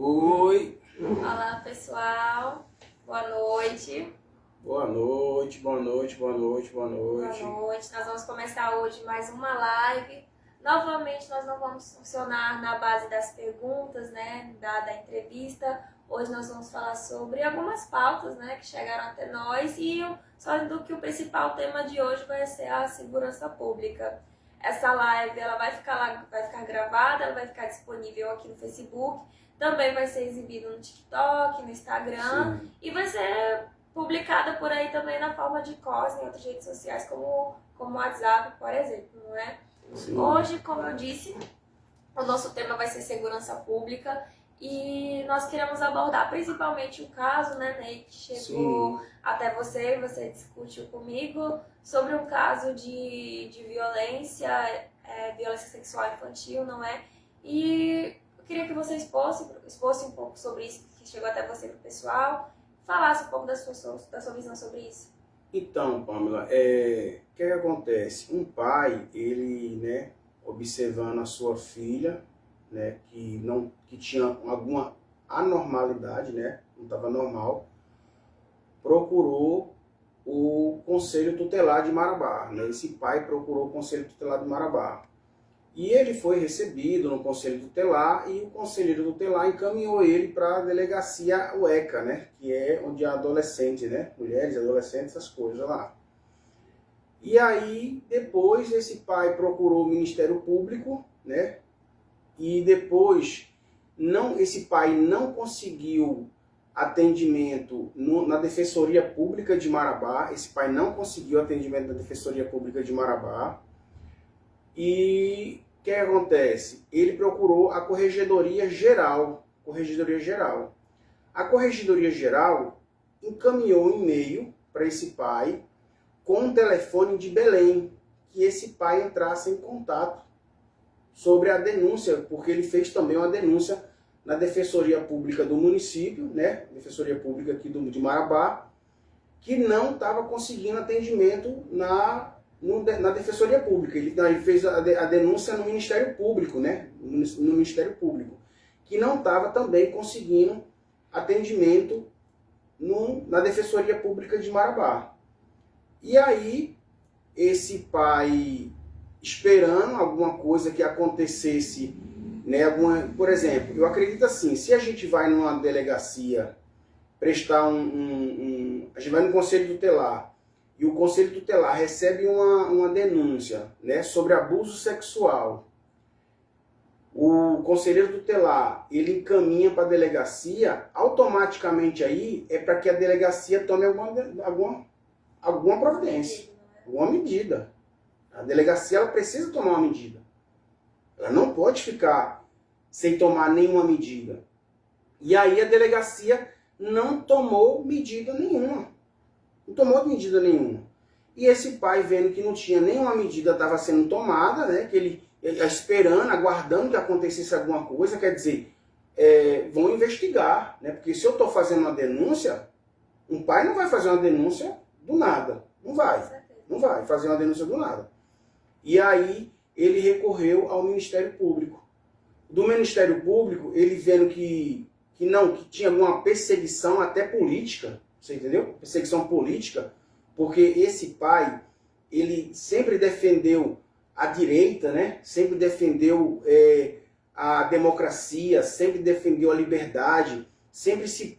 Oi. Olá, pessoal. Boa noite. Boa noite, boa noite, boa noite, boa noite. Boa noite. Nós vamos começar hoje mais uma live. Novamente, nós não vamos funcionar na base das perguntas, né, da entrevista. Hoje nós vamos falar sobre algumas pautas, né, que chegaram até nós e só do que o principal tema de hoje vai ser a segurança pública. Essa live ela vai ficar gravada, ela vai ficar disponível aqui no Facebook. Também vai ser exibido no TikTok, no Instagram. Sim. E vai ser publicada por aí também na forma de cos em outras redes sociais, como o WhatsApp, por exemplo, não é? Sim. Hoje, como eu disse, o nosso tema vai ser segurança pública e nós queremos abordar principalmente o caso, né, Ney, que chegou até você discutiu comigo sobre um caso de violência, violência sexual infantil, não é? E eu queria que você expôsse um pouco sobre isso que chegou até você pro pessoal, falasse um pouco da sua visão sobre isso. Então, Pamela, o que acontece? Um pai, ele, né, observando a sua filha, né, que tinha alguma anormalidade, né, não estava normal, procurou o Conselho Tutelar de Marabá, né? Esse pai procurou o Conselho Tutelar de Marabá. E ele foi recebido no Conselho Tutelar e o Conselheiro Tutelar encaminhou ele para a delegacia UECA, né? Que é onde há adolescente, né? Mulheres, adolescentes, essas coisas lá. E aí, depois, esse pai procurou o Ministério Público, né? E depois, esse pai não conseguiu atendimento na Defensoria Pública de Marabá. Esse pai não conseguiu atendimento na Defensoria Pública de Marabá. E o que acontece? Ele procurou a Corregedoria Geral. A Corregedoria Geral encaminhou um e-mail para esse pai com um telefone de Belém, que esse pai entrasse em contato sobre a denúncia, porque ele fez também uma denúncia na Defensoria Pública do município, né? Defensoria Pública aqui de Marabá, que não estava conseguindo atendimento na Defensoria Pública. Ele fez a denúncia no Ministério Público, né? No Ministério Público, que não estava também conseguindo atendimento na Defensoria Pública de Marabá. E aí, esse pai, esperando alguma coisa que acontecesse, né? Por exemplo, eu acredito assim, se a gente vai numa delegacia prestar a gente vai no Conselho Tutelar, e o Conselho Tutelar recebe uma denúncia, né, sobre abuso sexual. O Conselheiro Tutelar, ele encaminha para a delegacia, automaticamente aí é para que a delegacia tome alguma providência, alguma medida. A delegacia ela precisa tomar uma medida. Ela não pode ficar sem tomar nenhuma medida. E aí a delegacia não tomou medida nenhuma. Não tomou medida nenhuma. E esse pai, vendo que não tinha nenhuma medida estava sendo tomada, né, que ele esperando, aguardando que acontecesse alguma coisa, quer dizer, vão investigar, né, porque se eu estou fazendo uma denúncia, um pai não vai fazer uma denúncia do nada. Não vai fazer uma denúncia do nada. E aí ele recorreu ao Ministério Público. Do Ministério Público, ele vendo que tinha alguma perseguição até política, você entendeu? Perseguição política, porque esse pai, ele sempre defendeu a direita, né? Sempre defendeu a democracia, sempre defendeu a liberdade, sempre se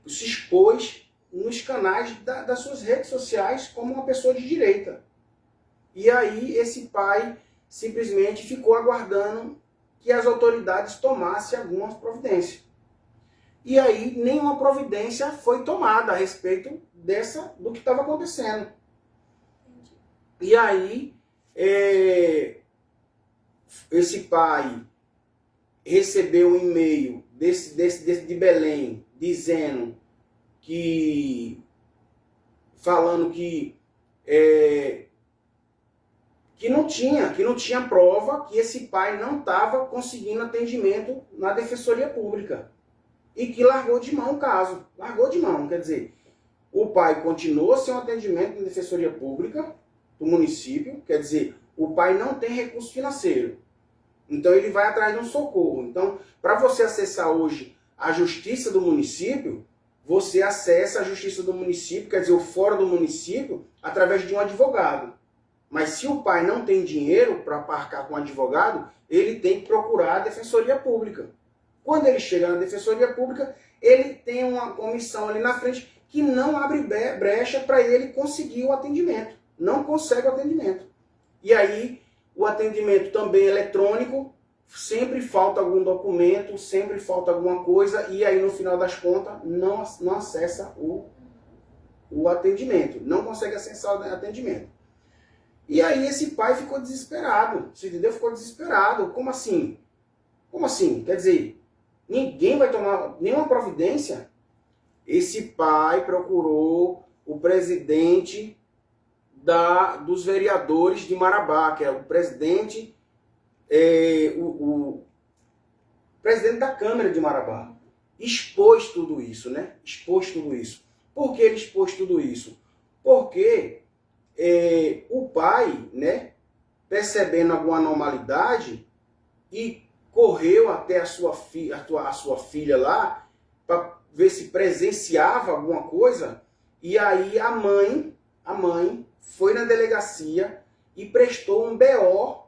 expôs nos canais das suas redes sociais como uma pessoa de direita. E aí esse pai simplesmente ficou aguardando que as autoridades tomassem algumas providências. E aí nenhuma providência foi tomada a respeito do que estava acontecendo. Entendi. E aí esse pai recebeu um e-mail de Belém dizendo falando que não tinha prova, que esse pai não estava conseguindo atendimento na Defensoria Pública. E que largou de mão o caso. Largou de mão, quer dizer, o pai continuou sem um atendimento na Defensoria Pública do município, quer dizer, o pai não tem recurso financeiro. Então ele vai atrás de um socorro. Então, para você acessar hoje a justiça do município, você acessa a justiça do município, quer dizer, o fórum do município, através de um advogado. Mas se o pai não tem dinheiro para arcar com um advogado, ele tem que procurar a defensoria pública. Quando ele chega na defensoria pública, ele tem uma comissão ali na frente que não abre brecha para ele conseguir o atendimento. Não consegue o atendimento. E aí, o atendimento também eletrônico, sempre falta algum documento, sempre falta alguma coisa, e aí no final das contas não acessa o atendimento, não consegue acessar o atendimento. E aí esse pai ficou desesperado, você entendeu? Ficou desesperado. Como assim? Como assim? Quer dizer, ninguém vai tomar nenhuma providência? Esse pai procurou o presidente dos vereadores de Marabá, que é o presidente, o presidente da Câmara de Marabá. Expôs tudo isso, né? Expôs tudo isso. Por que ele expôs tudo isso? Porque o pai, né, percebendo alguma anormalidade, e correu até a sua filha lá para ver se presenciava alguma coisa, e aí a mãe foi na delegacia e prestou um BO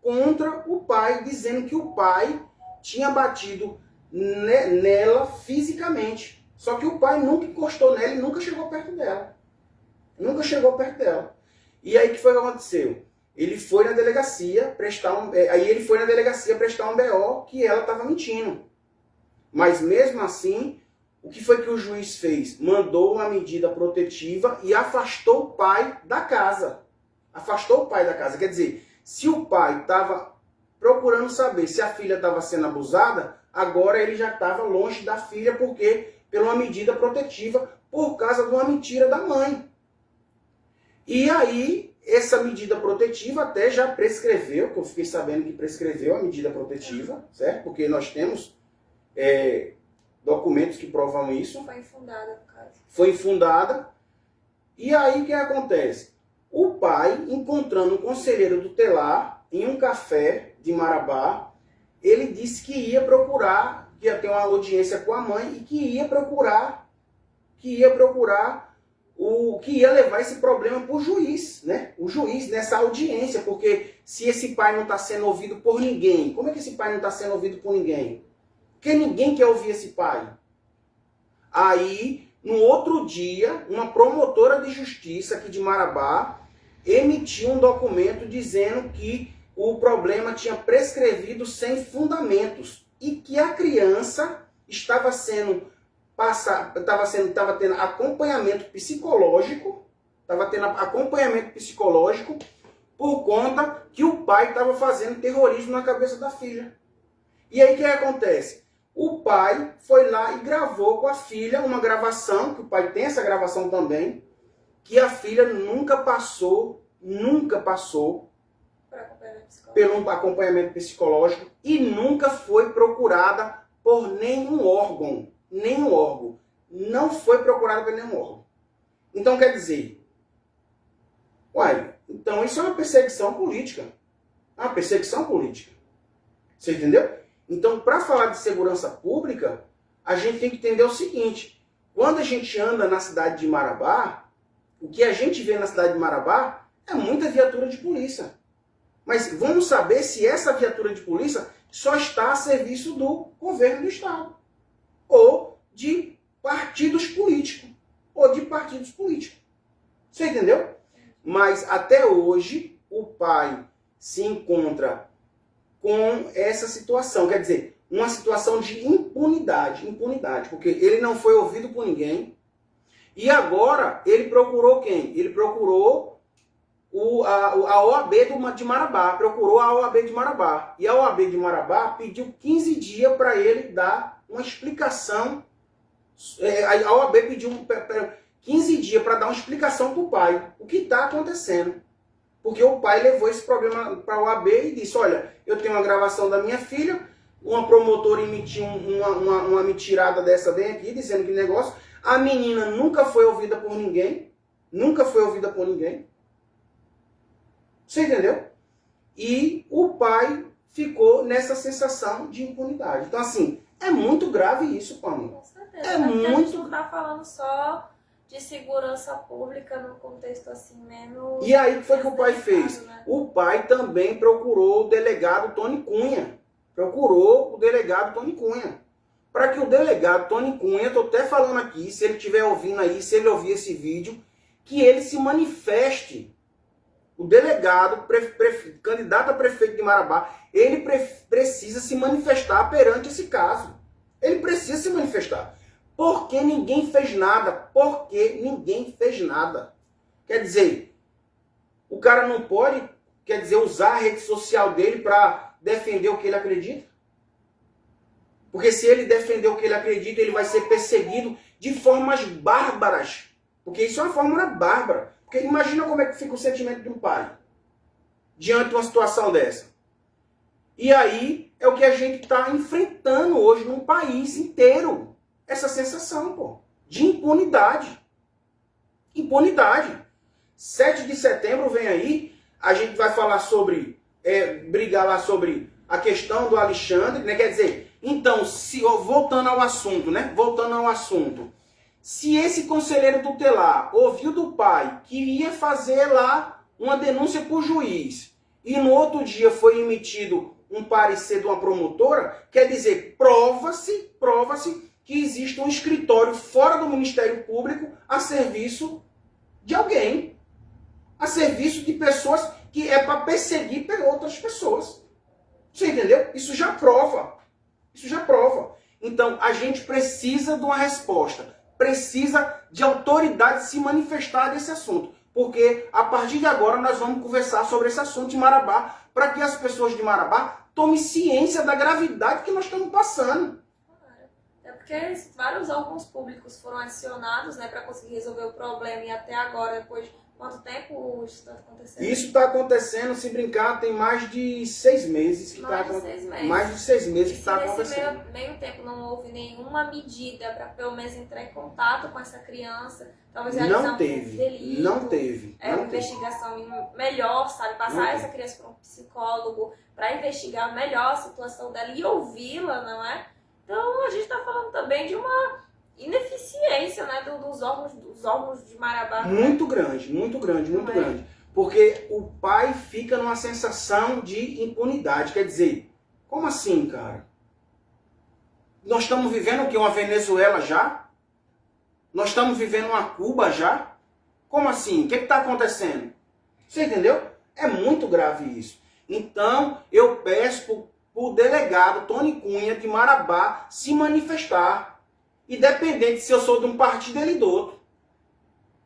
contra o pai, dizendo que o pai tinha batido nela fisicamente. Só que o pai nunca encostou nela e nunca chegou perto dela. Nunca chegou perto dela. E aí o que foi que aconteceu? Ele foi na delegacia prestar um BO que ela estava mentindo. Mas mesmo assim, o que foi que o juiz fez? Mandou uma medida protetiva e afastou o pai da casa. Afastou o pai da casa. Quer dizer, se o pai estava procurando saber se a filha estava sendo abusada, agora ele já estava longe da filha, porque pela uma medida protetiva, por causa de uma mentira da mãe. E aí, essa medida protetiva até já prescreveu, que eu fiquei sabendo que prescreveu a medida protetiva, certo? Porque nós temos documentos que provam isso. Foi infundada, no caso. Foi infundada. E aí, o que acontece? O pai, encontrando um conselheiro tutelar em um café de Marabá, ele disse que ia procurar, que ia ter uma audiência com a mãe e que ia levar esse problema para o juiz, né? O juiz nessa audiência, porque se esse pai não está sendo ouvido por ninguém, como é que esse pai não está sendo ouvido por ninguém? Porque ninguém quer ouvir esse pai. Aí, no outro dia, uma promotora de justiça aqui de Marabá emitiu um documento dizendo que o problema tinha prescrevido sem fundamentos e que a criança estava tendo acompanhamento psicológico, por conta que o pai estava fazendo terrorismo na cabeça da filha. E aí o que acontece? O pai foi lá e gravou com a filha uma gravação, que o pai tem essa gravação também, que a filha nunca passou pelo acompanhamento psicológico e nunca foi procurada por nenhum órgão. Não foi procurada por nenhum órgão. Então quer dizer, então isso é uma perseguição política. Você entendeu? Então, para falar de segurança pública, a gente tem que entender o seguinte: quando a gente anda na cidade de Marabá, o que a gente vê na cidade de Marabá é muita viatura de polícia. Mas vamos saber se essa viatura de polícia só está a serviço do governo do estado, ou de partidos políticos. Você entendeu? Mas até hoje o pai se encontra com essa situação, quer dizer, uma situação de impunidade, porque ele não foi ouvido por ninguém. E agora ele procurou quem? Ele procurou a OAB de Marabá, E a OAB de Marabá pediu 15 dias para ele dar uma explicação. A OAB pediu 15 dias para dar uma explicação para o pai. O que está acontecendo? Porque o pai levou esse problema para a OAB e disse: olha, eu tenho uma gravação da minha filha, uma promotora emitiu uma mentirada dessa bem aqui, dizendo que negócio. A menina nunca foi ouvida por ninguém. Você entendeu? E o pai ficou nessa sensação de impunidade. Então, assim, é muito grave isso, Pâmela. Com certeza. É Porque a gente muito. não tá falando só de segurança pública num contexto assim menos. E aí, o que foi que o pai fez? né? O pai também procurou o delegado Tony Cunha. Procurou o delegado Tony Cunha. Para que o delegado Tony Cunha, estou até falando aqui, se ele estiver ouvindo aí, se ele ouvir esse vídeo, que ele se manifeste. O delegado, candidato a prefeito de Marabá, ele precisa se manifestar perante esse caso. Ele precisa se manifestar. Porque ninguém fez nada. Porque ninguém fez nada. Quer dizer, o cara não pode, quer dizer, usar a rede social dele para defender o que ele acredita? Porque se ele defender o que ele acredita, ele vai ser perseguido de formas bárbaras. Porque isso é uma fórmula bárbara. Porque imagina como é que fica o sentimento de um pai diante de uma situação dessa. E aí é o que a gente está enfrentando hoje num país inteiro. Essa sensação, pô, de impunidade. Impunidade. 7 de setembro vem aí, a gente vai falar sobre, brigar lá sobre a questão do Alexandre, né? Quer dizer, então, voltando ao assunto, né? Voltando ao assunto. Se esse conselheiro tutelar ouviu do pai que ia fazer lá uma denúncia para o juiz e no outro dia foi emitido um parecer de uma promotora, quer dizer, prova-se que existe um escritório fora do Ministério Público a serviço de alguém. A serviço de pessoas que é para perseguir outras pessoas. Você entendeu? Isso já prova. Isso já prova. Então, a gente precisa de uma resposta. Precisa de autoridade se manifestar desse assunto. Porque, a partir de agora, nós vamos conversar sobre esse assunto de Marabá, para que as pessoas de Marabá tomem ciência da gravidade que nós estamos passando. É porque vários órgãos públicos foram acionados, né, para conseguir resolver o problema e até agora, depois de quanto tempo isso está acontecendo? Isso está acontecendo, se brincar, tem mais de 6 meses que está acontecendo. Mais de 6 meses que está acontecendo. Nesse meio tempo não houve nenhuma medida para pelo menos entrar em contato com essa criança, talvez realizar um delito. Não teve. Uma investigação melhor, sabe? Passar essa criança para um psicólogo para investigar melhor a situação dela e ouvi-la, não é? Então a gente está falando também de uma ineficiência, né, dos órgãos de Marabá. Muito grande. Porque o pai fica numa sensação de impunidade. Quer dizer, como assim, cara? Nós estamos vivendo o quê? Uma Venezuela já? Nós estamos vivendo uma Cuba já? Como assim? O que está acontecendo? Você entendeu? É muito grave isso. Então, eu peço para o delegado Tony Cunha de Marabá se manifestar. Independente se eu sou de um partido ou do outro.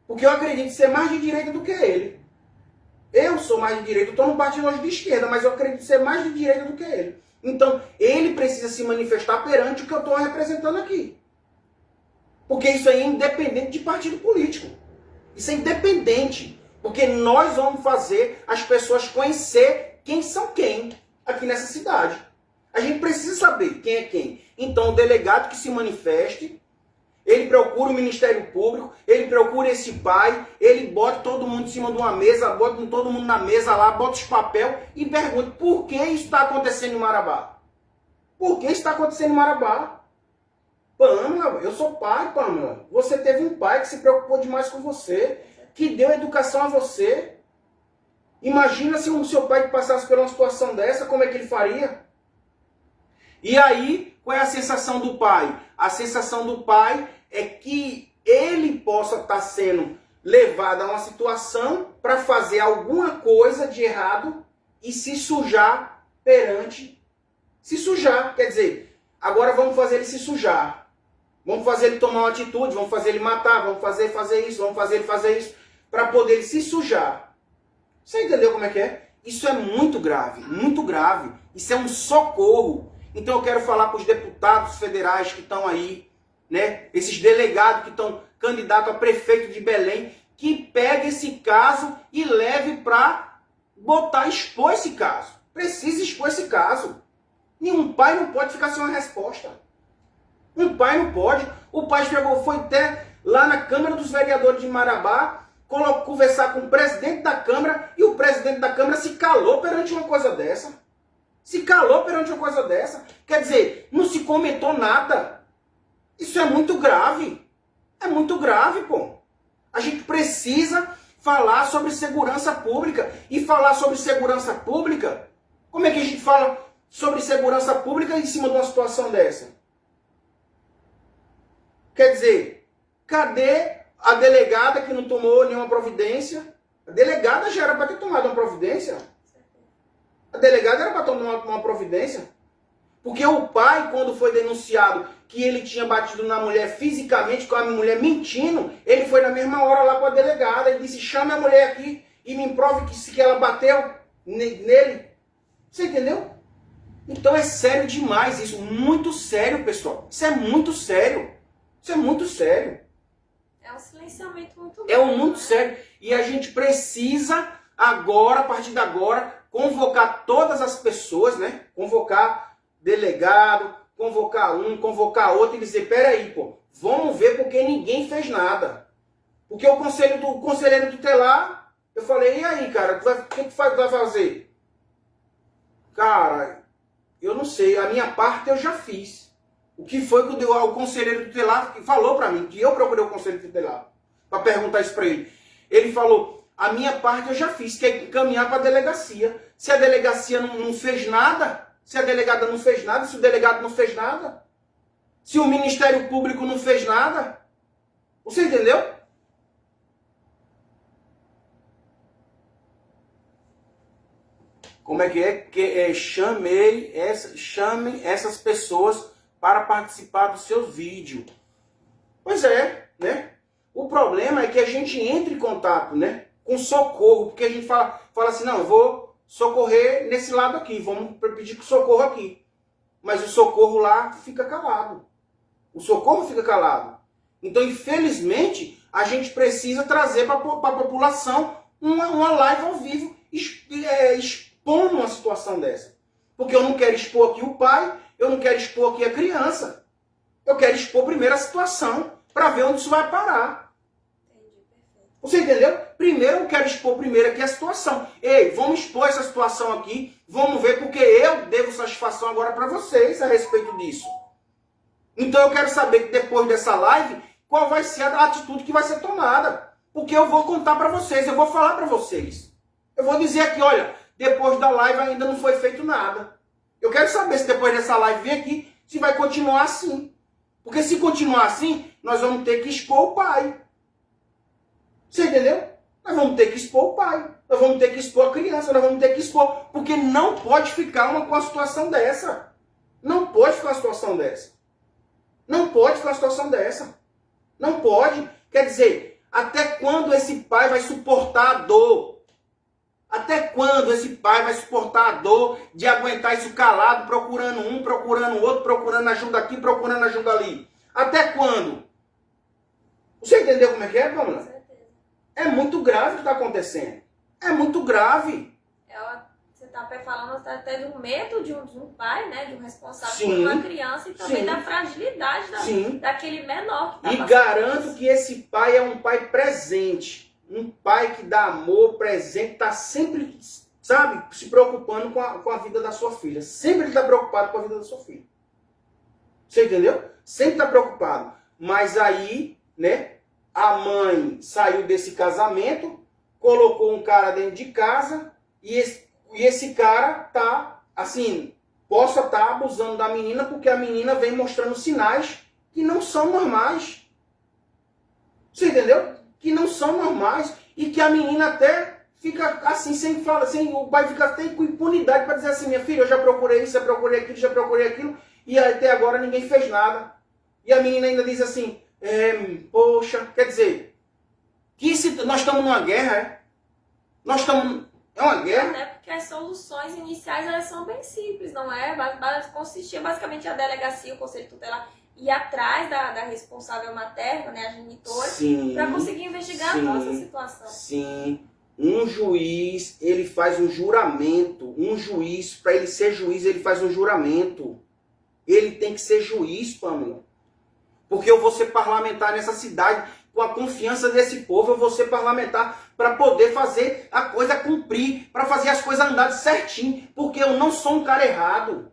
Porque eu acredito ser mais de direita do que ele. Eu sou mais de direita, eu estou num partido hoje de esquerda, mas eu acredito ser mais de direita do que ele. Então, ele precisa se manifestar perante o que eu estou representando aqui. Porque isso aí é independente de partido político. Isso é independente. Porque nós vamos fazer as pessoas conhecer quem são quem aqui nessa cidade. A gente precisa saber quem é quem. Então, o delegado que se manifeste, ele procura o Ministério Público, ele procura esse pai, ele bota todo mundo em cima de uma mesa, bota todo mundo na mesa lá, bota os papéis e pergunta por que isso está acontecendo em Marabá? Por que isso está acontecendo em Marabá? Pâmela, eu sou pai, Pâmela. Você teve um pai que se preocupou demais com você, que deu educação a você. Imagina se o seu pai passasse por uma situação dessa, como é que ele faria? E aí, qual é a sensação do pai? A sensação do pai é que ele possa estar sendo levado a uma situação para fazer alguma coisa de errado e se sujar perante... Se sujar, quer dizer, agora vamos fazer ele se sujar. Vamos fazer ele tomar uma atitude, vamos fazer ele matar, vamos fazer isso, vamos fazer ele fazer isso, para poder ele se sujar. Você entendeu como é que é? Isso é muito grave, muito grave. Isso é um socorro. Então eu quero falar para os deputados federais que estão aí, né? Esses delegados que estão candidatos a prefeito de Belém, que pegue esse caso e leve para expor esse caso. Precisa expor esse caso. Nenhum pai não pode ficar sem uma resposta. Um pai não pode. O pai foi até lá na Câmara dos Vereadores de Marabá, conversar com o presidente da Câmara e o presidente da Câmara se calou perante uma coisa dessa. Se calou perante uma coisa dessa. Quer dizer, não se comentou nada. Isso é muito grave. É muito grave, pô. A gente precisa falar sobre segurança pública. E falar sobre segurança pública, como é que a gente fala sobre segurança pública em cima de uma situação dessa? Quer dizer, cadê a delegada que não tomou nenhuma providência? A delegada já era para ter tomado uma providência. A delegada era para tomar uma providência. Porque o pai, quando foi denunciado que ele tinha batido na mulher fisicamente, com a mulher mentindo, ele foi na mesma hora lá com a delegada e disse, chame a mulher aqui e me prove que ela bateu nele. Você entendeu? Então é sério demais isso. Muito sério, pessoal. Isso é muito sério. Isso é muito sério. É um silenciamento muito grande. É muito sério. E a gente precisa agora, a partir de agora, convocar todas as pessoas, né? Convocar delegado, convocar um, convocar outro e dizer, peraí, pô, vamos ver porque ninguém fez nada. Porque o conselheiro tutelar, eu falei, e aí, cara, o que tu vai fazer? Cara, eu não sei, a minha parte eu já fiz. O que foi que o conselheiro tutelar falou pra mim, que eu procurei o conselheiro tutelar, pra perguntar isso pra ele. Ele falou, a minha parte eu já fiz, que é encaminhar pra delegacia. Se a delegacia não fez nada, se a delegada não fez nada, se o delegado não fez nada, se o Ministério Público não fez nada, você entendeu? Como é que é? Chame essas pessoas para participar dos seus vídeos. Pois é, né? O problema é que a gente entra em contato, né, com socorro, porque a gente fala assim, não, eu vou socorrer nesse lado aqui, vamos pedir socorro aqui. Mas o socorro lá fica calado. O socorro fica calado. Então, infelizmente, a gente precisa trazer para a população uma live ao vivo expondo uma situação dessa. Porque eu não quero expor aqui o pai, eu não quero expor aqui a criança. Eu quero expor primeiro a situação, para ver onde isso vai parar. Você entendeu? Primeiro eu quero expor aqui a situação. Ei, vamos expor essa situação aqui, vamos ver porque eu devo satisfação agora para vocês a respeito disso. Então eu quero saber que depois dessa live, qual vai ser a atitude que vai ser tomada. Porque eu vou contar para vocês, eu vou falar para vocês. Eu vou dizer aqui, olha, depois da live ainda não foi feito nada. Eu quero saber se depois dessa live vir aqui, se vai continuar assim. Porque se continuar assim, nós vamos ter que expor o pai. Você entendeu? Nós vamos ter que expor o pai. Nós vamos ter que expor a criança. Nós vamos ter que expor. Porque não pode ficar com uma situação dessa. Não pode ficar uma situação dessa. Não pode ficar uma situação dessa. Não pode. Quer dizer, até quando esse pai vai suportar a dor? Até quando esse pai vai suportar a dor de aguentar isso calado, procurando um, procurando outro, procurando ajuda aqui, procurando ajuda ali? Até quando? Você entendeu como é que é, Pamela? É muito grave o que está acontecendo. É muito grave. Você está falando até do medo de um pai, né, de um responsável sim, por uma criança e também sim, da fragilidade daquele menor que está passando. E garanto que esse pai é um pai presente. Um pai que dá amor, presente, está sempre, sabe, se preocupando com a vida da sua filha. Sempre ele está preocupado com a vida da sua filha. Você entendeu? Sempre está preocupado. Mas aí, né, a mãe saiu desse casamento, colocou um cara dentro de casa e esse cara tá, assim, possa estar abusando da menina porque a menina vem mostrando sinais que não são normais. Você entendeu? Que não são normais e que a menina até fica assim, sem falar, o pai fica até com impunidade para dizer assim, minha filha, eu já procurei isso, já procurei aquilo e até agora ninguém fez nada. E a menina ainda diz assim, poxa, quer dizer, que nós estamos numa guerra, é uma guerra. É porque as soluções iniciais elas são bem simples, não é? Consistia basicamente a delegacia, o conselho tutelar, ir atrás da responsável materna, né, a genitora, para conseguir investigar a nossa situação. Sim, um juiz, ele faz um juramento, para ele ser juiz, ele faz um juramento. Ele tem que ser juiz, Pamela. Porque eu vou ser parlamentar nessa cidade com a confiança desse povo, eu vou ser parlamentar para poder fazer a coisa cumprir, para fazer as coisas andarem certinho, porque eu não sou um cara errado.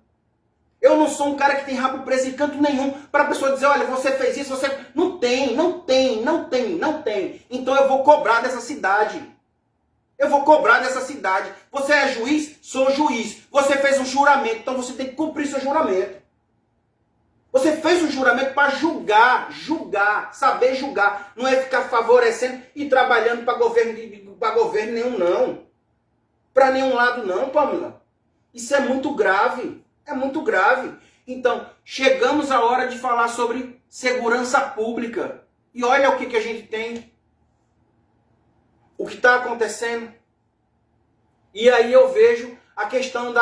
Eu não sou um cara que tem rabo preso em canto nenhum para a pessoa dizer, olha, você fez isso, você... Não tem. Então eu vou cobrar dessa cidade. Eu vou cobrar dessa cidade. Você é juiz? Sou juiz. Você fez um juramento, então você tem que cumprir seu juramento. Você fez um juramento para julgar, saber julgar. Não é ficar favorecendo e trabalhando para governo nenhum, não. Para nenhum lado, não, Pamela. Isso é muito grave. É muito grave. Então, chegamos à hora de falar sobre segurança pública. E olha o que a gente tem. O que está acontecendo. E aí eu vejo a questão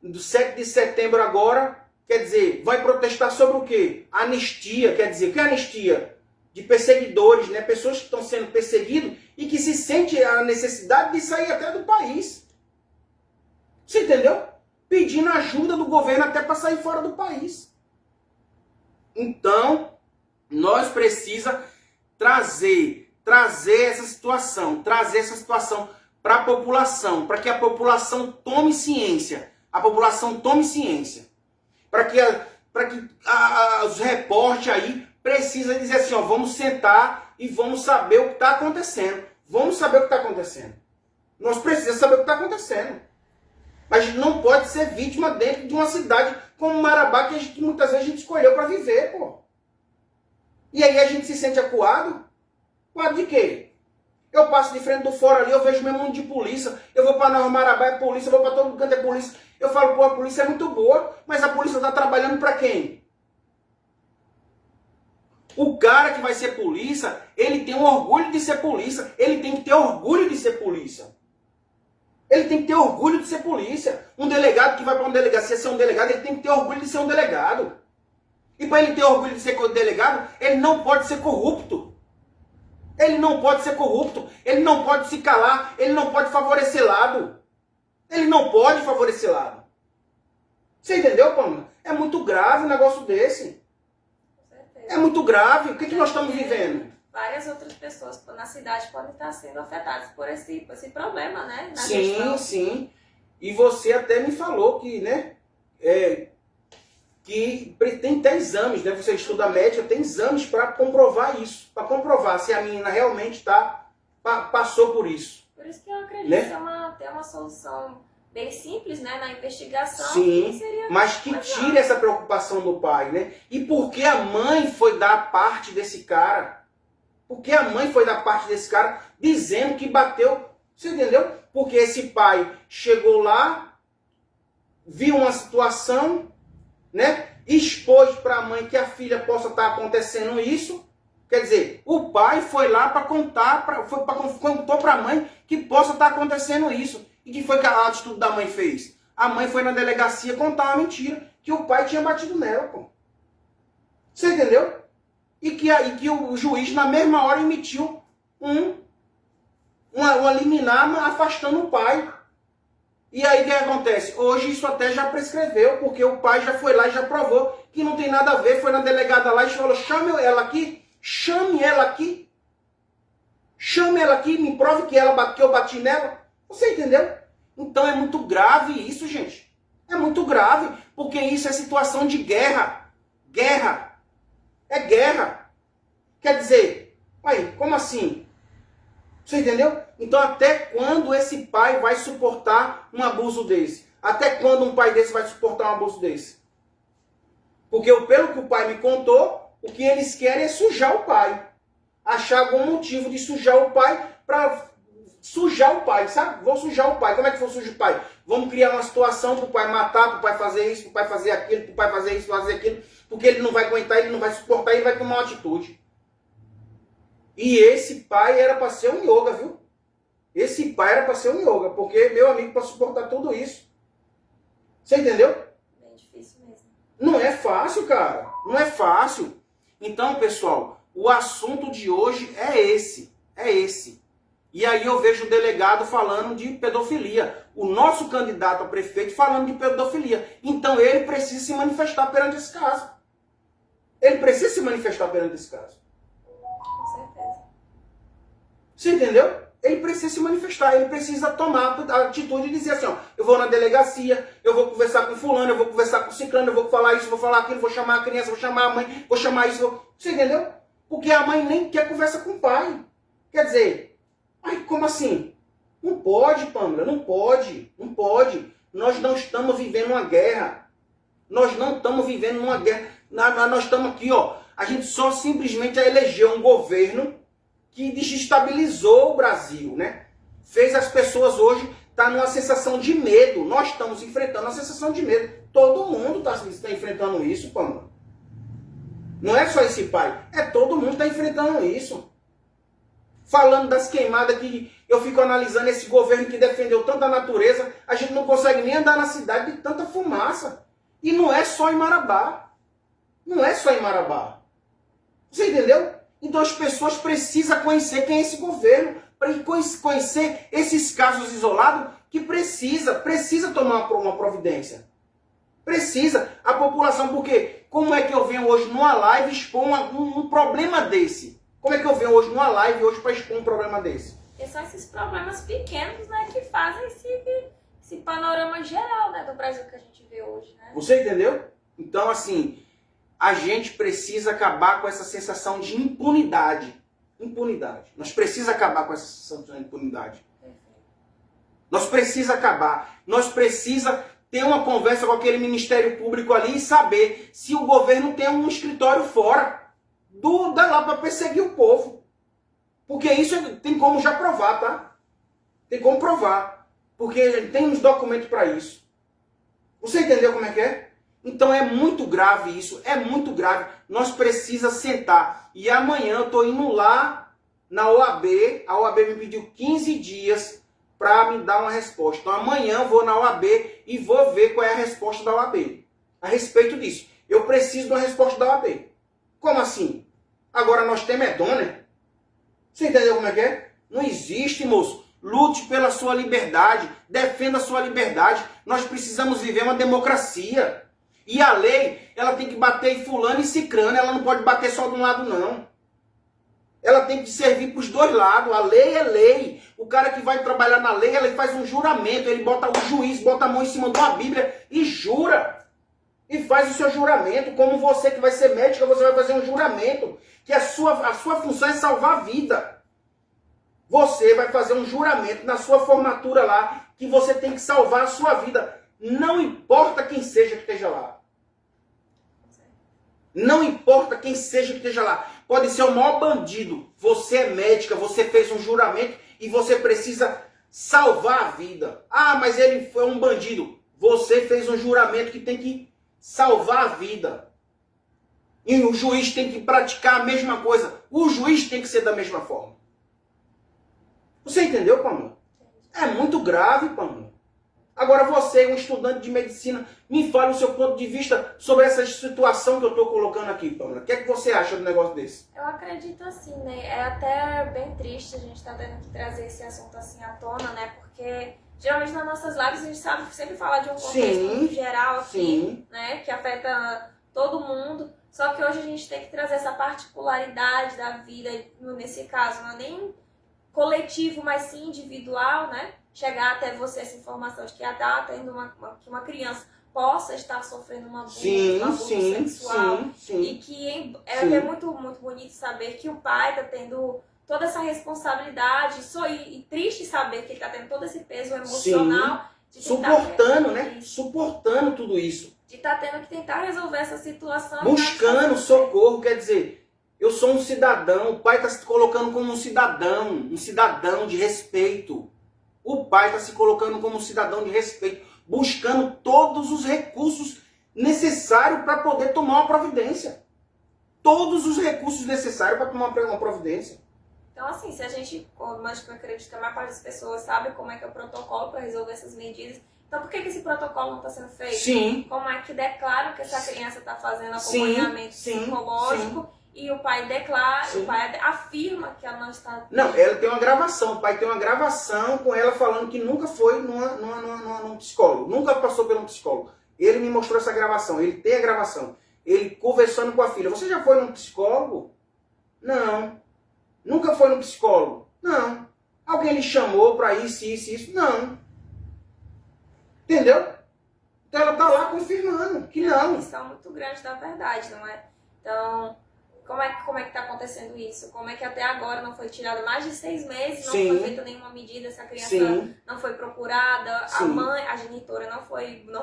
do 7 de setembro agora. Quer dizer, vai protestar sobre o quê? Anistia. Quer dizer, o que é anistia? De perseguidores, né? Pessoas que estão sendo perseguidas e que se sentem a necessidade de sair até do país. Você entendeu? Pedindo ajuda do governo até para sair fora do país. Então, nós precisamos trazer essa situação para a população, para que a população tome ciência. A população tome ciência. Para que os repórteres aí precisam dizer assim, ó, vamos sentar e vamos saber o que está acontecendo. Vamos saber o que está acontecendo. Nós precisamos saber o que está acontecendo. Mas não pode ser vítima dentro de uma cidade como Marabá, que muitas vezes a gente escolheu para viver, pô. E aí a gente se sente acuado? Acuado de quê? Eu passo de frente do fora ali, eu vejo meu mundo de polícia. Eu vou para Nova Marabá, é polícia, eu vou para todo canto, é polícia. Eu falo, pô, a polícia é muito boa, mas a polícia está trabalhando para quem? O cara que vai ser polícia, ele tem um orgulho de ser polícia. Ele tem que ter orgulho de ser polícia. Ele tem que ter orgulho de ser polícia. Um delegado que vai para uma delegacia ser um delegado, ele tem que ter orgulho de ser um delegado. E para ele ter orgulho de ser delegado, ele não pode ser corrupto. Ele não pode ser corrupto. Ele não pode se calar. Ele não pode favorecer lado. Ele não pode favorecer lado. Você entendeu, Pamela? É muito grave um negócio desse. Com certeza. É muito grave. O que nós estamos vivendo? Várias outras pessoas na cidade podem estar sendo afetadas por esse problema, né? Na Sim, questão. sim. E você até me falou que, né? Que tem exames, né? Você estuda médica, tem exames para comprovar isso. Para comprovar se a menina realmente passou por isso. Por isso que eu acredito, né? Ter uma solução bem simples, né? Na investigação. Sim, que seria mas que tire essa preocupação do pai, né? E por que a mãe foi dar parte desse cara? Por que a mãe foi dar parte desse cara dizendo que bateu? Você entendeu? Porque esse pai chegou lá, viu uma situação, né? Expôs para a mãe que a filha possa estar acontecendo isso. Quer dizer, o pai foi lá para contar, contou para a mãe que possa estar acontecendo isso. E que foi que a atitude da mãe fez? A mãe foi na delegacia contar uma mentira, que o pai tinha batido nela, pô. Você entendeu? E que o juiz, na mesma hora, emitiu uma liminar afastando o pai. E aí o que acontece? Hoje isso até já prescreveu, porque o pai já foi lá e já provou que não tem nada a ver. Foi na delegada lá e falou, chame ela aqui, me prove que eu bati nela. Você entendeu? Então é muito grave isso, gente. É muito grave, porque isso é situação de guerra. Guerra. É guerra. Quer dizer, aí, como assim? Você entendeu? Então até quando esse pai vai suportar um abuso desse? Até quando um pai desse vai suportar um abuso desse? Porque pelo que o pai me contou, o que eles querem é sujar o pai. Achar algum motivo de sujar o pai para sujar o pai, sabe? Vou sujar o pai. Como é que for sujar o pai? Vamos criar uma situação para o pai matar, para o pai fazer isso, para o pai fazer aquilo, para o pai fazer isso, fazer aquilo, porque ele não vai aguentar, ele não vai suportar, ele vai tomar uma atitude. E esse pai era para ser um yoga, viu? Esse pai era para ser um yoga, porque meu amigo, para suportar tudo isso. Você entendeu? Bem difícil mesmo. Não é fácil, cara. Não é fácil. Então, pessoal, o assunto de hoje é esse. É esse. E aí eu vejo o delegado falando de pedofilia. O nosso candidato a prefeito falando de pedofilia. Então ele precisa se manifestar perante esse caso. Ele precisa se manifestar perante esse caso. Com certeza. Você entendeu? Ele precisa se manifestar, ele precisa tomar a atitude de dizer assim, ó, eu vou na delegacia, eu vou conversar com fulano, eu vou conversar com ciclano, eu vou falar isso, vou falar aquilo, vou chamar a criança, vou chamar a mãe, vou chamar isso, você entendeu? Porque a mãe nem quer conversa com o pai. Quer dizer, ai, como assim? Não pode, Pâmela, não pode, não pode. Nós não estamos vivendo uma guerra. Nós não estamos vivendo uma guerra. Nós estamos aqui, ó, a gente só simplesmente elegeu um governo que desestabilizou o Brasil, né? Fez as pessoas hoje estar numa sensação de medo. Nós estamos enfrentando uma sensação de medo. Todo mundo está enfrentando isso, Pâmela. Não é só esse pai, é todo mundo está enfrentando isso. Falando das queimadas que eu fico analisando esse governo que defendeu tanta natureza, a gente não consegue nem andar na cidade de tanta fumaça. E não é só em Marabá. Não é só em Marabá. Você entendeu? Então as pessoas precisam conhecer quem é esse governo, para conhecer esses casos isolados que precisa tomar uma providência. Precisa. A população, porque como é que eu venho hoje numa live expor um problema desse? Como é que eu venho hoje numa live hoje para expor um problema desse? E são esses problemas pequenos, né, que fazem esse panorama geral, né, do Brasil que a gente vê hoje, né? Você entendeu? Então, assim, a gente precisa acabar com essa sensação de impunidade. Impunidade. Nós precisamos acabar com essa sensação de impunidade. Nós precisamos acabar. Nós precisamos ter uma conversa com aquele Ministério Público ali e saber se o governo tem um escritório fora lá para perseguir o povo. Porque isso tem como já provar, tá? Tem como provar. Porque tem uns documentos para isso. Você entendeu como é que é? Então é muito grave isso, é muito grave. Nós precisamos sentar. E amanhã eu estou indo lá na OAB, a OAB me pediu 15 dias para me dar uma resposta. Então amanhã eu vou na OAB e vou ver qual é a resposta da OAB a respeito disso. Eu preciso de uma resposta da OAB. Como assim? Agora nós temos dona. Você entendeu como é que é? Não existe, moço. Lute pela sua liberdade, defenda a sua liberdade. Nós precisamos viver uma democracia. E a lei, ela tem que bater em fulano e cicrano, ela não pode bater só de um lado, não. Ela tem que servir para os dois lados. A lei é lei. O cara que vai trabalhar na lei, ele faz um juramento. Ele bota o juiz, bota a mão em cima de uma Bíblia e jura. E faz o seu juramento. Como você que vai ser médica, você vai fazer um juramento. Que a sua função é salvar a vida. Você vai fazer um juramento na sua formatura lá, que você tem que salvar a sua vida. Não importa quem seja que esteja lá. Não importa quem seja que esteja lá. Pode ser o maior bandido. Você é médica, você fez um juramento e você precisa salvar a vida. Ah, mas ele foi um bandido. Você fez um juramento que tem que salvar a vida. E o juiz tem que praticar a mesma coisa. O juiz tem que ser da mesma forma. Você entendeu, Pâmela? É muito grave, Pâmela. Agora você, um estudante de medicina, me fale o seu ponto de vista sobre essa situação que eu estou colocando aqui, Pâmela. O que é que você acha do negócio desse? Eu acredito assim, né? É até bem triste a gente estar tendo que trazer esse assunto assim à tona, né? Porque geralmente nas nossas lives a gente sabe sempre falar de um contexto muito geral aqui, né? Que afeta todo mundo. Só que hoje a gente tem que trazer essa particularidade da vida, nesse caso, não é nem coletivo, mas sim individual, né? Chegar até você essa informação de que está tendo que uma criança possa estar sofrendo um abuso sexual. E que é muito, muito bonito saber que o pai está tendo toda essa responsabilidade e triste saber que ele está tendo todo esse peso emocional. De suportando, né? Suportando tudo isso. De estar tendo que tentar resolver essa situação. Buscando socorro, quer dizer... Eu sou um cidadão, o pai está se colocando como um cidadão de respeito. O pai está se colocando como um cidadão de respeito, buscando todos os recursos necessários para poder tomar uma providência. Todos os recursos necessários para tomar uma providência. Então, assim, se a gente, como acho que eu acredito que a maior parte das pessoas sabe como é que é o protocolo para resolver essas medidas, então por que esse protocolo não está sendo feito? Sim. Como é que declara que essa criança está fazendo acompanhamento psicológico? E o pai declara, o pai afirma que ela não está... Não, ela tem uma gravação. O pai tem uma gravação com ela falando que nunca foi num psicólogo. Nunca passou por um psicólogo. Ele me mostrou essa gravação. Ele tem a gravação. Ele conversando com a filha. Você já foi num psicólogo? Não. Nunca foi num psicólogo. Não. Alguém lhe chamou para isso, isso, isso? Não. Entendeu? Então ela está lá confirmando que não. É uma questão muito grande da verdade, não é? Então, como é que está acontecendo isso? Como é que até agora não foi tirado mais de 6 meses, não Sim. foi feita nenhuma medida, essa criança Sim. não foi procurada, Sim. a mãe, a genitora não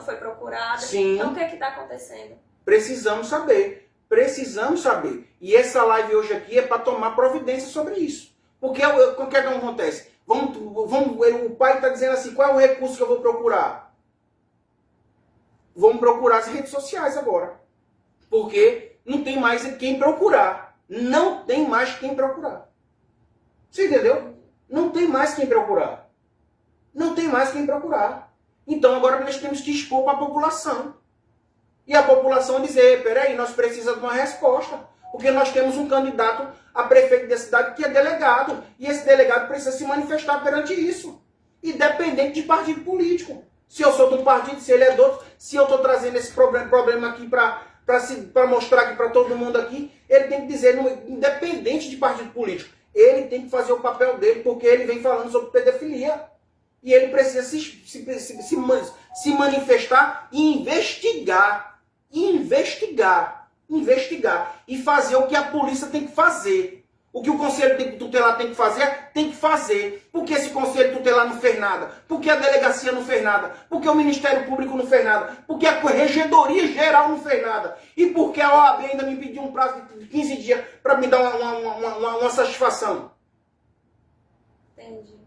foi procurada. Sim. Então o que está acontecendo? Precisamos saber. Precisamos saber. E essa live hoje aqui é para tomar providência sobre isso. Porque o que acontece? O pai está dizendo assim, qual é o recurso que eu vou procurar? Vamos procurar as redes sociais agora. Porque não tem mais quem procurar. Não tem mais quem procurar. Você entendeu? Não tem mais quem procurar. Não tem mais quem procurar. Então agora nós temos que expor para a população. E a população dizer, peraí, nós precisamos de uma resposta. Porque nós temos um candidato a prefeito da cidade que é delegado. E esse delegado precisa se manifestar perante isso. Independente de partido político. Se eu sou do partido, se ele é do outro, se eu estou trazendo esse problema aqui para mostrar aqui para todo mundo aqui, ele tem que dizer, independente de partido político, ele tem que fazer o papel dele, porque ele vem falando sobre pedofilia. E ele precisa se manifestar e investigar. E fazer o que a polícia tem que fazer. O que o Conselho Tutelar tem que fazer, tem que fazer. Por que esse Conselho Tutelar não fez nada? Por que a Delegacia não fez nada? Por que o Ministério Público não fez nada? Por que a Regedoria Geral não fez nada? E por que a OAB ainda me pediu um prazo de 15 dias para me dar uma satisfação? Entendi.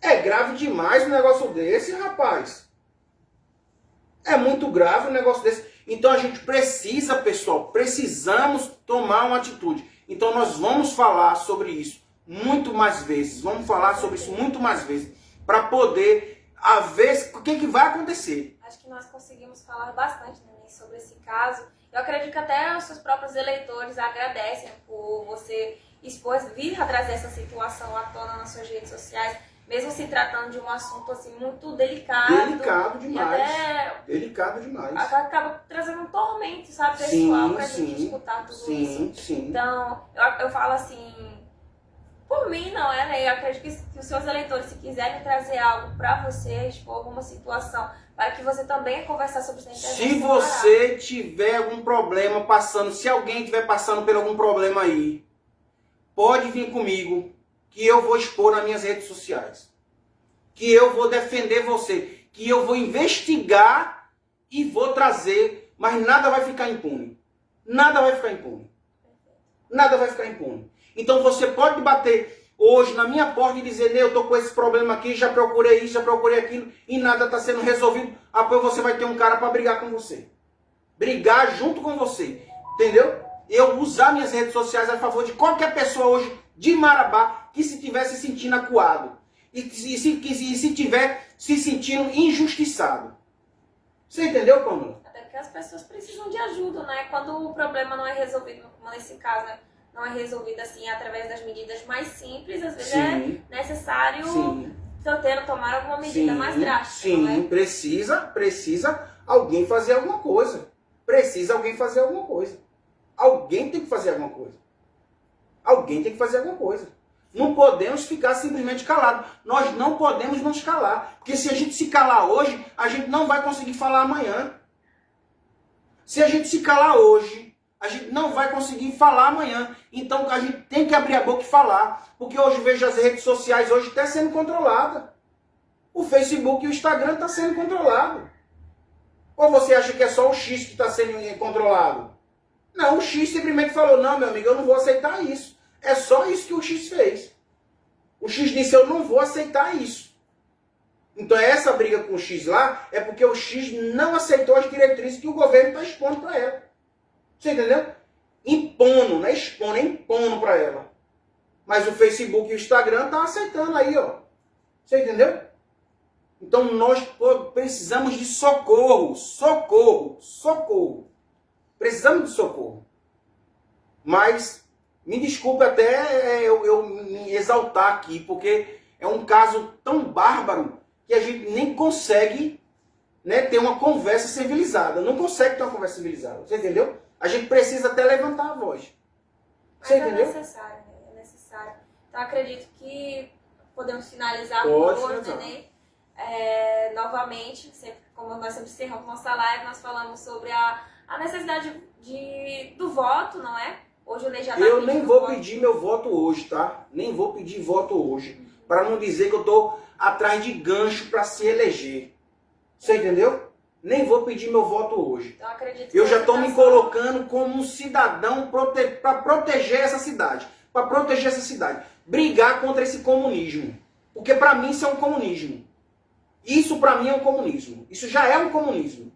É grave demais um negócio desse, rapaz. É muito grave um negócio desse. Então a gente precisa, pessoal, precisamos tomar uma atitude. Então nós vamos falar sobre isso muito mais vezes. Vamos falar sobre isso muito mais vezes. Para poder ver o que vai acontecer. Acho que nós conseguimos falar bastante, né, sobre esse caso. Eu acredito que até os seus próprios eleitores agradecem por você expor, vir a trazer essa situação à tona nas suas redes sociais. Mesmo se tratando de um assunto assim muito delicado. Delicado demais. E até delicado demais. acaba trazendo um tormento, sabe, pessoal, pra sim, gente escutar tudo sim, isso. Sim. Então, eu falo assim, por mim não é, né? Eu acredito que os seus eleitores, se quiserem trazer algo pra você, expor alguma situação, para que você também conversar sobre isso na internet. Se você tiver algum problema passando, se alguém estiver passando por algum problema aí, pode vir comigo, que eu vou expor nas minhas redes sociais. Que eu vou defender você. Que eu vou investigar e vou trazer, mas nada vai ficar impune. Nada vai ficar impune. Nada vai ficar impune. Então você pode bater hoje na minha porta e dizer, eu estou com esse problema aqui, já procurei isso, já procurei aquilo, e nada está sendo resolvido. Apoio você vai ter um cara para brigar com você. Brigar junto com você. Entendeu? Eu usar minhas redes sociais a favor de qualquer pessoa hoje de Marabá que se estiver se sentindo acuado. E se estiver se sentindo injustiçado. Você entendeu, Pamela? Até porque as pessoas precisam de ajuda, né? Quando o problema não é resolvido, como nesse caso, né? Não é resolvido assim através das medidas mais simples, às vezes é necessário tomar alguma medida mais drástica. Sim, né? precisa alguém fazer alguma coisa. Precisa alguém fazer alguma coisa. Alguém tem que fazer alguma coisa. Alguém tem que fazer alguma coisa. Não podemos ficar simplesmente calados. Nós não podemos nos calar. Porque se a gente se calar hoje, a gente não vai conseguir falar amanhã. Se a gente se calar hoje, a gente não vai conseguir falar amanhã. Então a gente tem que abrir a boca e falar. Porque hoje eu vejo as redes sociais hoje até sendo controladas. O Facebook e o Instagram estão sendo controlados. Ou você acha que é só o X que está sendo controlado? Não, o X simplesmente falou, não, meu amigo, eu não vou aceitar isso. É só isso que o X fez. O X disse, eu não vou aceitar isso. Então essa briga com o X lá é porque o X não aceitou as diretrizes que o governo está expondo para ela. Você entendeu? Impondo, não é expondo, é impondo para ela. Mas o Facebook e o Instagram estão aceitando aí, ó. Você entendeu? Então nós precisamos de socorro, socorro, socorro. Precisamos de socorro. Mas, me desculpe até eu me exaltar aqui, porque é um caso tão bárbaro que a gente nem consegue, né, ter uma conversa civilizada. Não consegue ter uma conversa civilizada. Você entendeu? A gente precisa até levantar a voz. Você Mas entendeu? É necessário, né? É necessário. Então acredito que podemos finalizar Pode por hoje, finalizar. né? Novamente, como nós sempre encerramos nossa live, nós falamos sobre a necessidade do voto, não é? Hoje o Ney já tá Eu pedindo nem vou voto. pedir meu voto hoje, tá? Nem vou pedir voto hoje. Para não dizer que eu tô atrás de gancho para se eleger. Você entendeu? Nem vou pedir meu voto hoje. Então acredito que Eu já hoje estou tá me só- colocando como um cidadão para proteger essa cidade. Para proteger essa cidade. Brigar contra esse comunismo. Porque para mim isso é um comunismo. Isso para mim é um comunismo. Isso já é um comunismo.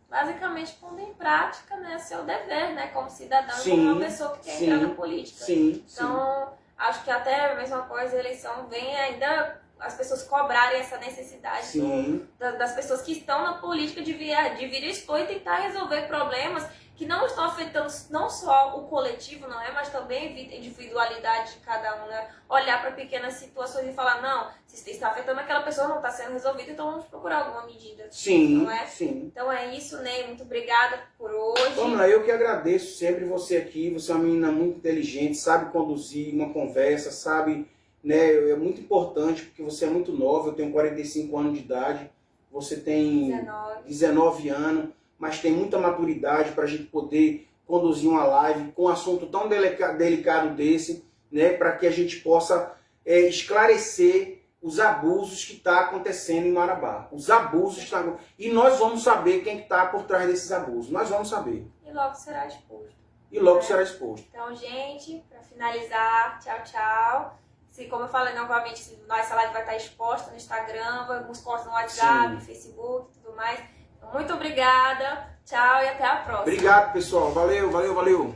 basicamente pondo em prática, né, seu dever, né, como cidadão e Sim, como uma pessoa que quer sim, entrar na política. Sim, Então, acho que até mesmo após a eleição vem ainda as pessoas cobrarem essa necessidade sim. das pessoas que estão na política de vir expor e tentar resolver problemas que não estão afetando não só o coletivo, não é, mas também a individualidade de cada um, né? Olhar para pequenas situações e falar, não, se está afetando aquela pessoa, não está sendo resolvido, então vamos procurar alguma medida. Sim, Não é? sim. Então é isso, Ney. Muito obrigada por hoje. Vamos lá, eu que agradeço sempre você aqui. Você é uma menina muito inteligente, sabe conduzir uma conversa, sabe, né? É muito importante porque você é muito nova. Eu tenho 45 anos de idade, você tem 19 anos, mas tem muita maturidade para a gente poder conduzir uma live com um assunto tão delicado desse, né? Para que a gente possa esclarecer os abusos que estão acontecendo em Marabá. Os abusos estão... E nós vamos saber quem está por trás desses abusos. Nós vamos saber. E logo será exposto. E logo será exposto. Então, gente, para finalizar, tchau, tchau. Como eu falei novamente, essa live vai estar exposta no Instagram, alguns cortes no WhatsApp, Sim. Facebook e tudo mais. Então, muito obrigada, tchau e até a próxima. Obrigado, pessoal. Valeu, valeu, valeu.